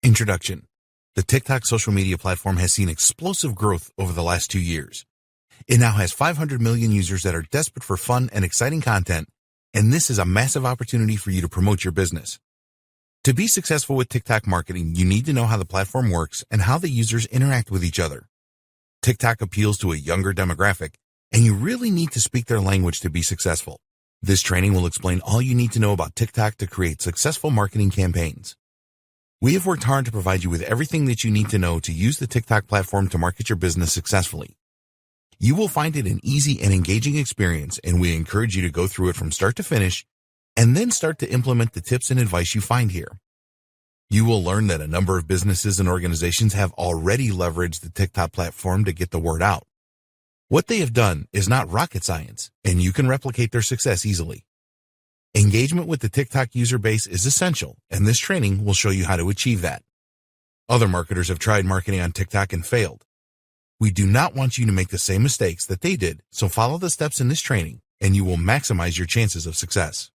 Introduction. The TikTok social media platform has seen explosive growth over the last 2 years. It now has 500 million users that are desperate for fun and exciting content, and this is a massive opportunity for you to promote your business. To be successful with TikTok marketing, you need to know how the platform works and how the users interact with each other. TikTok appeals to a younger demographic, and you really need to speak their language to be successful. This training will explain all you need to know about TikTok to create successful marketing campaigns. We have worked hard to provide you with everything that you need to know to use the TikTok platform to market your business successfully. You will find it an easy and engaging experience, and we encourage you to go through it from start to finish and then start to implement the tips and advice you find here. You will learn that a number of businesses and organizations have already leveraged the TikTok platform to get the word out. What they have done is not rocket science, and you can replicate their success easily. Engagement with the TikTok user base is essential, and this training will show you how to achieve that. Other marketers have tried marketing on TikTok and failed. We do not want you to make the same mistakes that they did, so follow the steps in this training, and you will maximize your chances of success.